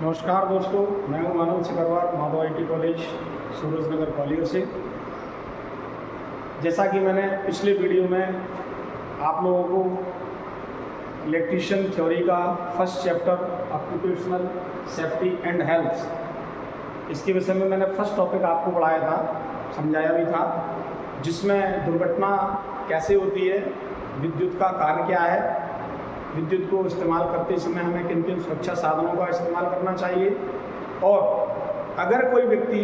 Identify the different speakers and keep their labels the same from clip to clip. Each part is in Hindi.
Speaker 1: नमस्कार दोस्तों, मैं हूं मानव सिकरवार, माधव आईटी कॉलेज सूरजनगर ग्वालियर से। जैसा कि मैंने पिछले वीडियो में आप लोगों को इलेक्ट्रीशियन थ्योरी का first chapter occupational safety and health, इसके विषय में मैंने फर्स्ट टॉपिक आपको पढ़ाया था, समझाया भी था, जिसमें दुर्घटना कैसे होती है, विद्युत का कार्य क्या है, विद्युत को इस्तेमाल करते समय हमें किन किन सुरक्षा साधनों का इस्तेमाल करना चाहिए, और अगर कोई व्यक्ति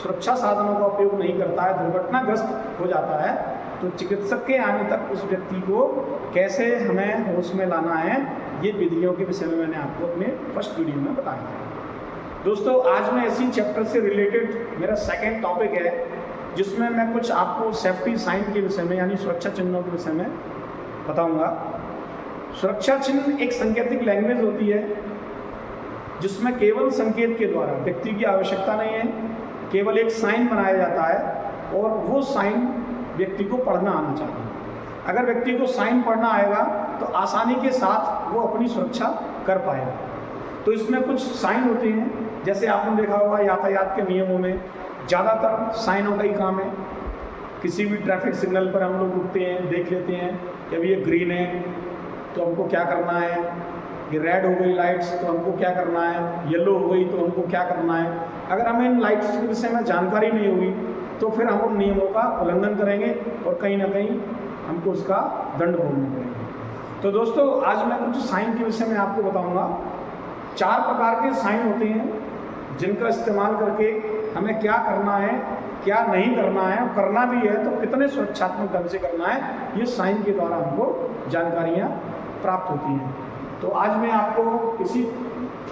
Speaker 1: सुरक्षा साधनों का उपयोग नहीं करता है, दुर्घटनाग्रस्त हो जाता है, तो चिकित्सक के आने तक उस व्यक्ति को कैसे हमें होश में लाना है, ये विधियों के विषय में मैंने आपको अपने फर्स्ट वीडियो में बताया था। दोस्तों, आज मैं इसी चैप्टर से रिलेटेड मेरा सेकेंड टॉपिक है, जिसमें मैं कुछ आपको सेफ्टी साइन के विषय में यानी सुरक्षा चिन्हों के विषय में बताऊँगा। सुरक्षा चिन्ह एक सांकेतिक लैंग्वेज होती है, जिसमें केवल संकेत के द्वारा, व्यक्ति की आवश्यकता नहीं है, केवल एक साइन बनाया जाता है और वो साइन व्यक्ति को पढ़ना आना चाहिए। अगर व्यक्ति को साइन पढ़ना आएगा तो आसानी के साथ वो अपनी सुरक्षा कर पाएगा। तो इसमें कुछ साइन होते हैं, जैसे आपने देखा होगा यातायात के नियमों में ज़्यादातर साइनों का ही काम है। किसी भी ट्रैफिक सिग्नल पर हम लोग रुकते हैं, देख लेते हैं कि अभी ये ग्रीन है तो हमको क्या करना है, ये रेड हो गई लाइट्स तो हमको क्या करना है, येलो हो गई तो हमको क्या करना है। अगर हमें इन लाइट्स के विषय में जानकारी नहीं होगी तो फिर हम उन नियमों का उल्लंघन करेंगे और कहीं ना कहीं हमको उसका दंड भोगना पड़ेगा। तो दोस्तों, आज मैं कुछ साइन के विषय में आपको बताऊंगा। 4 प्रकार के साइन होते हैं, जिनका इस्तेमाल करके हमें क्या करना है, क्या नहीं करना है, और करना भी है तो कितने सुरक्षात्मक ढंग से करना है, ये साइन के द्वारा हमको जानकारियाँ प्राप्त होती हैं। तो आज मैं आपको इसी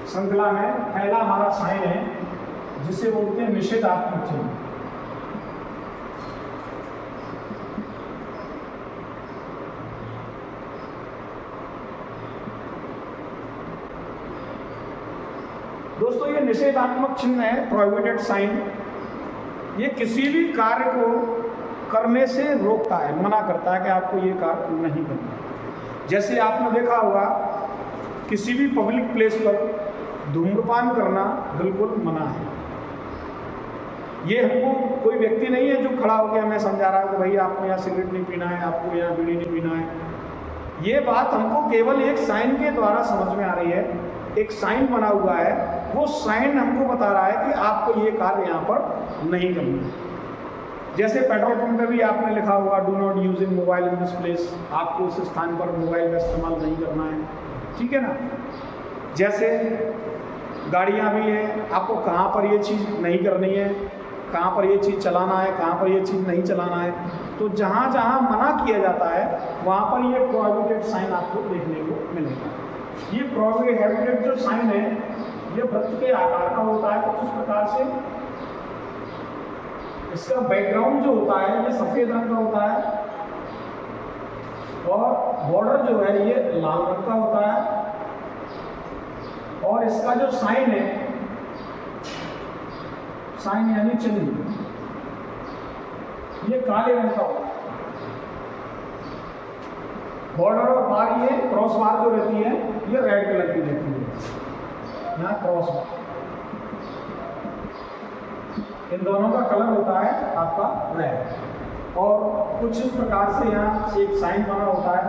Speaker 1: श्रृंखला में पहला हमारा साइन है, जिसे बोलते हैं निषेधात्मक चिन्ह। दोस्तों, ये निषेधात्मक चिन्ह है, प्रोहिबिटेड साइन। ये किसी भी कार्य को करने से रोकता है, मना करता है कि आपको ये कार्य नहीं करना। जैसे आपने देखा होगा, किसी भी पब्लिक प्लेस पर धूम्रपान करना बिल्कुल मना है। ये हमको कोई व्यक्ति नहीं है जो खड़ा होकर हमें समझा रहा है कि भाई आपको यहाँ सिगरेट नहीं पीना है, आपको यहाँ बीड़ी नहीं पीना है। ये बात हमको केवल एक साइन के द्वारा समझ में आ रही है। एक साइन बना हुआ है, वो साइन हमको बता रहा है कि आपको ये कार्य यहाँ पर नहीं करना है। जैसे पेट्रोल पंप पे भी आपने लिखा होगा, do not using mobile in this place, आपको उस स्थान पर मोबाइल का इस्तेमाल नहीं करना है, ठीक है ना। जैसे गाड़ियाँ भी हैं, आपको कहाँ पर ये चीज़ नहीं करनी है, कहाँ पर ये चीज़ चलाना है, कहाँ पर ये चीज़ नहीं चलाना है। तो जहाँ जहाँ मना किया जाता है वहाँ पर ये प्रोहिबिटेड साइन आपको देखने को मिलेगा। ये प्रोहिबिटेड जो साइन है, ये वृत्त के आकार का होता है कुछ इस प्रकार से। इसका बैकग्राउंड जो होता है ये सफ़ेद रंग का होता है, और बॉर्डर जो है ये लाल रंग का होता है, और इसका जो साइन है, साइन यानी चिन्ह, ये काले रंग का होता है। बॉर्डर और बार, ये क्रॉस बार जो रहती है ये रेड कलर की रहती है, यहाँ क्रॉस बार। इन दोनों का कलर होता है आपका रेड, और कुछ इस प्रकार से यहाँ से एक साइन बना होता है।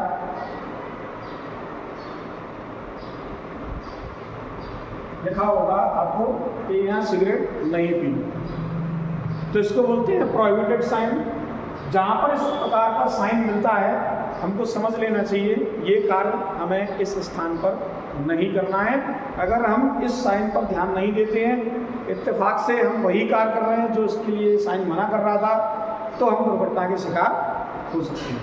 Speaker 1: लिखा होगा आपको कि यहाँ सिगरेट नहीं पीनी, तो इसको बोलते हैं प्रोहिबिटेड साइन। जहाँ पर इस प्रकार का साइन मिलता है, हमको समझ लेना चाहिए ये कार्य हमें इस स्थान पर नहीं करना है। अगर हम इस साइन पर ध्यान नहीं देते हैं, इत्तेफाक से हम वही कार्य कर रहे हैं जो इसके लिए साइन मना कर रहा था, तो हम दुर्घटना के शिकार हो सकते हैं।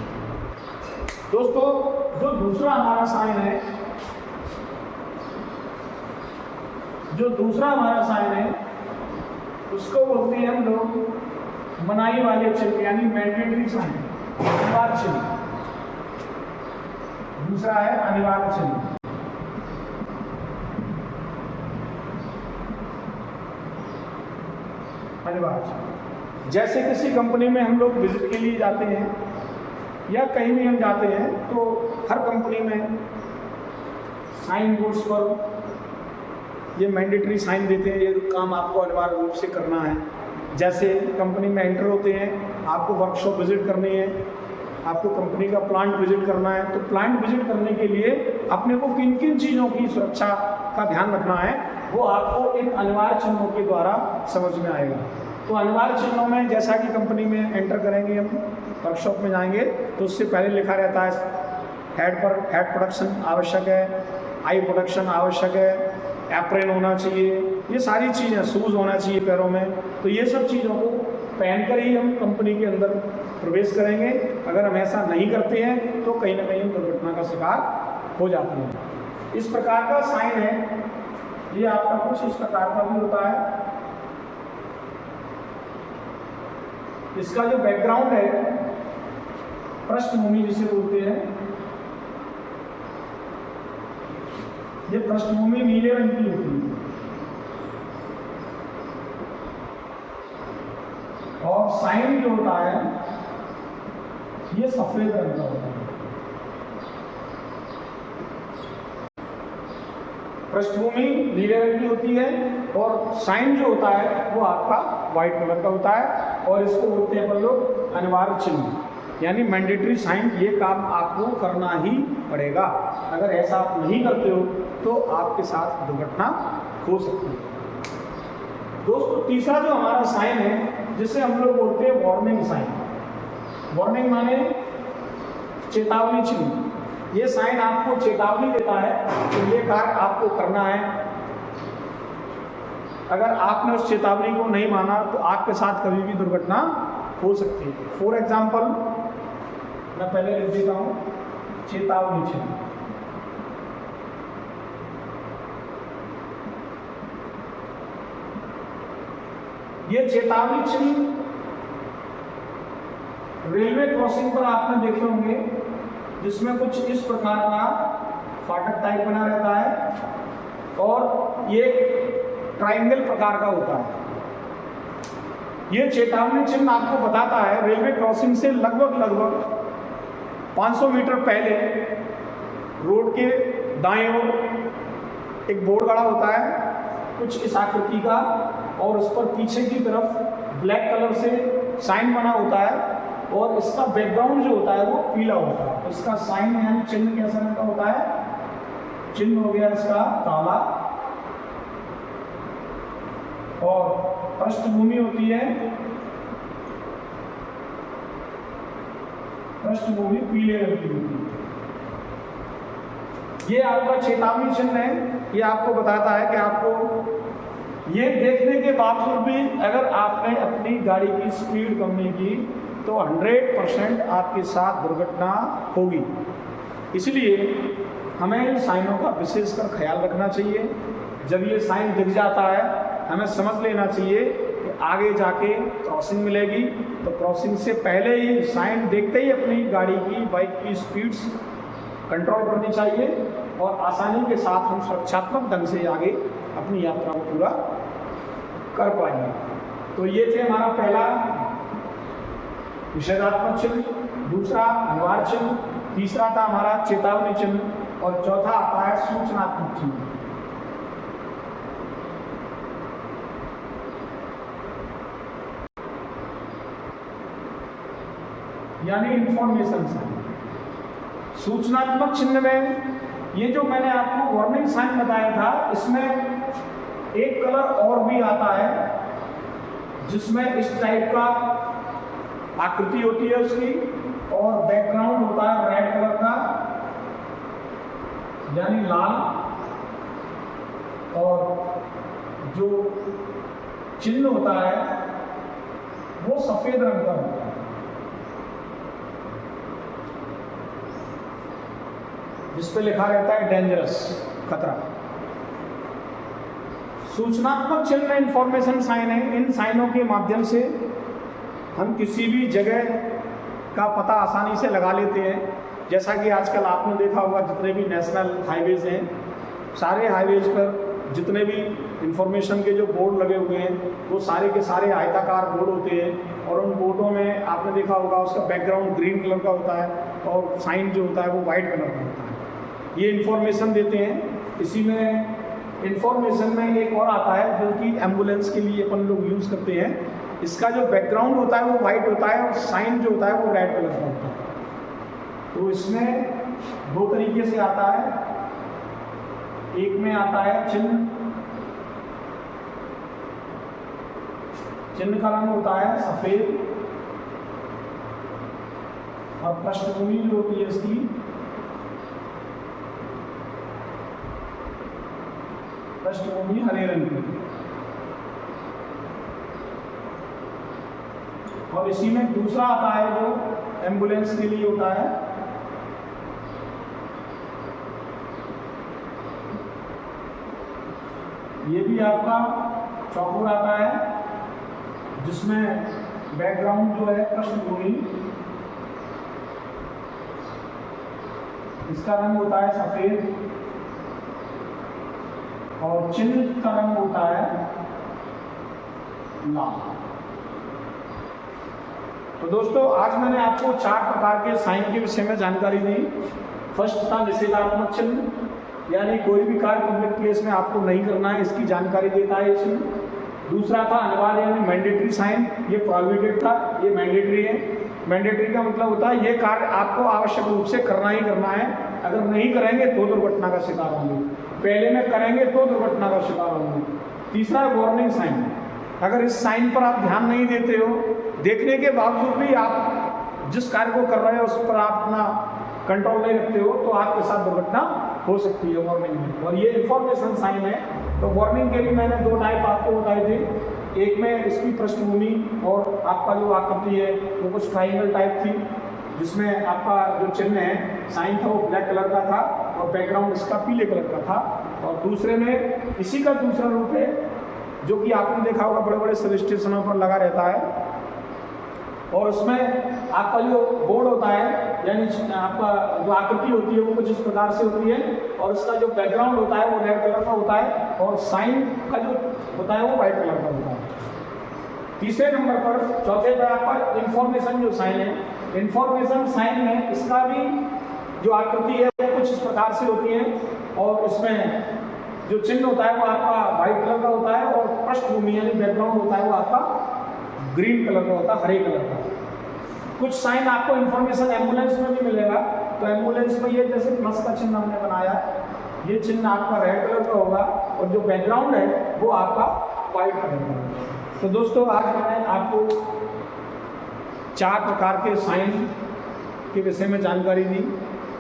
Speaker 1: दोस्तों, जो दूसरा हमारा साइन है, उसको बोलते हैं हम लोग मनाही वाले चिन्ह, यानी मैंडेटरी साइन, अनिवार्य चिन्ह। दूसरा है अनिवार्य चिन्ह। अनिवार्य, जैसे किसी कंपनी में हम लोग विजिट के लिए जाते हैं या कहीं भी हम जाते हैं, तो हर कंपनी में साइन बोर्ड्स पर ये मैंडेटरी साइन देते हैं, ये काम आपको अनिवार्य रूप से करना है। जैसे कंपनी में एंटर होते हैं, आपको वर्कशॉप विजिट करनी है, आपको कंपनी का प्लांट विजिट करना है, तो प्लांट विजिट करने के लिए अपने को किन किन चीज़ों की सुरक्षा का ध्यान रखना है वो आपको इन अनिवार्य चिन्हों के द्वारा समझ में आएगा। तो अनिवार्य चिन्हों में जैसा कि कंपनी में एंटर करेंगे, हम वर्कशॉप में जाएंगे तो उससे पहले लिखा रहता है हेड प्रोटेक्शन आवश्यक है, आई प्रोटेक्शन आवश्यक है, एप्रन होना चाहिए, ये सारी चीज़ें, शूज़ होना चाहिए पैरों में। तो ये सब चीज़ों को पहनकर ही हम कंपनी के अंदर प्रवेश करेंगे। अगर हम ऐसा नहीं करते हैं तो कहीं ना कहीं हम दुर्घटना का शिकार हो जाते हैं। इस प्रकार का साइन है, ये आपका कुछ इस प्रकार का भी होता है। इसका जो बैकग्राउंड है, पृष्ठभूमि जिसे बोलते हैं, ये पृष्ठभूमि नीले रंग की होती है और साइन जो होता है ये सफेद रंग का होता है। पृष्ठभूमि नीले रंग की होती है और साइन जो होता है वो आपका व्हाइट कलर का होता है और इसको बोलते हैं अपन लोग अनिवार्य चिन्ह, यानी मैंडेटरी साइन। ये काम आपको करना ही पड़ेगा। अगर ऐसा आप नहीं करते हो तो आपके साथ दुर्घटना हो सकती है। दोस्तों, तीसरा जो हमारा साइन है जिसे हम लोग बोलते हैं वार्निंग साइन। वार्निंग माने चेतावनी चिन्ह। ये साइन आपको चेतावनी देता है कि ये कार्य आपको करना है। अगर आपने उस चेतावनी को नहीं माना तो आपके साथ कभी भी दुर्घटना हो सकती है। फॉर एग्जाम्पल, मैं पहले लिख देता हूँ चेतावनी चिन्ह। ये चेतावनी चिन्ह रेलवे क्रॉसिंग पर आपने देखे होंगे, जिसमें कुछ इस प्रकार का फाटक टाइप बना रहता है और ये ट्रायंगल प्रकार का होता है। ये चेतावनी चिन्ह आपको बताता है रेलवे क्रॉसिंग से लगभग 500 मीटर पहले रोड के दाएं ओर एक बोर्ड गड़ा होता है कुछ इस आकृति का, और उस पर पीछे की तरफ ब्लैक कलर से साइन बना होता है और इसका बैकग्राउंड जो होता है वो पीला होता है। तो इसका साइन यानी चिन्ह कैसा रंग का होता है? चिन्ह हो गया इसका काला और पृष्ठभूमि होती है, पृष्ठभूमि पीले रंग की होती है। ये आपका चेतावनी चिन्ह है। ये आपको बताता है कि आपको ये देखने के बावजूद भी अगर आपने अपनी गाड़ी की स्पीड कम नहीं की तो 100% आपके साथ दुर्घटना होगी। इसलिए हमें इन साइनों का विशेषकर ख्याल रखना चाहिए। जब ये साइन दिख जाता है हमें समझ लेना चाहिए कि आगे जाके क्रॉसिंग मिलेगी, तो क्रॉसिंग से पहले ही साइन देखते ही अपनी गाड़ी की, बाइक की स्पीड्स कंट्रोल करनी चाहिए और आसानी के साथ हम सुरक्षात्मक ढंग से आगे अपनी यात्रा को पूरा कर पाएंगे। तो ये थे हमारा पहला निषेधात्मक चिन्ह, दूसरा अनिवार्य चिन्ह, तीसरा था हमारा चेतावनी चिन्ह और चौथा आता है सूचनात्मक चिन्ह। यानी इंफॉर्मेशन साइन। सूचनात्मक चिन्ह में ये जो मैंने आपको वार्निंग साइन बताया था, इसमें एक कलर और भी आता है जिसमें इस टाइप का आकृति होती है उसकी और बैकग्राउंड होता है रेड कलर का यानी लाल, और जो चिन्ह होता है वो सफेद रंग का होता है जिस पे लिखा रहता है डेंजरस, खतरा। सूचनात्मक चिन्ह इंफॉर्मेशन साइन है। इन साइनों के माध्यम से हम किसी भी जगह का पता आसानी से लगा लेते हैं। जैसा कि आजकल आपने देखा होगा जितने भी नेशनल हाईवेज़ हैं, सारे हाईवेज़ पर जितने भी इंफॉर्मेशन के जो बोर्ड लगे हुए हैं वो सारे के सारे आयताकार बोर्ड होते हैं और उन बोर्डों में आपने देखा होगा उसका बैकग्राउंड ग्रीन कलर का होता है और साइन जो होता है वो वाइट कलर का होता है। ये इंफॉर्मेशन देते हैं। इसी में इंफॉर्मेशन में एक और आता है जो कि एम्बुलेंस के लिए अपन लोग यूज़ करते हैं। इसका जो बैकग्राउंड होता है वो वाइट होता है और साइन जो होता है वो रेड कलर का होता है। तो इसमें दो तरीके से आता है। एक में आता है चिन्ह, चिन्ह का रंग होता है सफेद और पृष्ठभूमि जो होती है इसकी पृष्ठभूमि हरे रंग की। और इसी में दूसरा आता है जो एम्बुलेंस के लिए होता है, ये भी आपका चौकोर आता है जिसमें बैकग्राउंड जो है पृष्ठभूमि, इसका रंग होता है सफेद और चिन्ह का रंग होता है लाल। तो दोस्तों आज मैंने आपको 4 प्रकार के साइन के विषय में जानकारी दी। फर्स्ट था निषेधात्मक चिन्ह, यानी कोई भी कार्य पब्लिक प्लेस में आपको नहीं करना है, इसकी जानकारी देता है ये चिन्ह। दूसरा था अनिवार्य यानी मैंडेटरी साइन, ये प्रोहिबिटेड था, ये मैंडेटरी है। मैंडेटरी का मतलब होता है ये कार्य आपको आवश्यक रूप से करना ही करना है, अगर नहीं करेंगे तो दुर्घटना का शिकार होंगे, पहले में करेंगे तो दुर्घटना का शिकार होंगे। तीसरा है वार्निंग साइन, अगर इस साइन पर आप ध्यान नहीं देते हो, देखने के बावजूद भी आप जिस कार्य को कर रहे हो उस पर आप अपना कंट्रोल नहीं रखते हो तो आपके साथ दुर्घटना हो सकती है वार्निंग में। और ये इंफॉर्मेशन साइन है। तो वार्निंग के भी मैंने 2 टाइप आपको बताए थे। एक में इसकी पृष्ठभूमि और आपका जो आकृति है वो कुछ ट्राइंगल टाइप थी, जिसमें आपका जो चिन्ह है साइन था वो ब्लैक कलर का था और बैकग्राउंड इसका पीले कलर का था। और दूसरे में इसी का दूसरा रूप है जो कि आपने देखा होगा बड़े बड़े सब स्टेशनों पर लगा रहता है, और उसमें आपका जो बोर्ड होता है यानी आपका जो आकृति होती है वो कुछ इस प्रकार से होती है और इसका जो बैकग्राउंड होता है वो रेड कलर का होता है और साइन का जो होता है वो वाइट कलर का होता है। तीसरे नंबर पर, चौथे पर आपका इंफॉर्मेशन जो साइन है, इंफॉर्मेशन साइन में इसका भी जो आकृति है वो कुछ इस प्रकार से होती है और इसमें जो चिन्ह होता है वो आपका वाइट कलर का होता है और पृष्ठभूमि यानी बैकग्राउंड होता है वो आपका ग्रीन कलर का होता है, हरे कलर का। कुछ साइन आपको इंफॉर्मेशन एम्बुलेंस में भी मिलेगा। तो एम्बुलेंस में ये जैसे प्लस का चिन्ह हमने बनाया, ये चिन्ह आपका रेड कलर का होगा और जो बैकग्राउंड है वो आपका वाइट कलर का होगा। तो दोस्तों आज मैंने आपको 4 प्रकार के साइन के विषय में जानकारी दी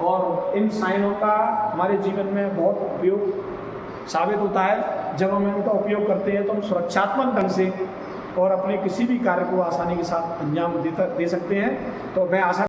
Speaker 1: और इन साइनों का हमारे जीवन में बहुत उपयोग साबित होता है। जब हम इनका उपयोग करते हैं तो हम सुरक्षात्मक ढंग से और अपने किसी भी कार्य को आसानी के साथ अंजाम दे सकते हैं। तो मैं आशा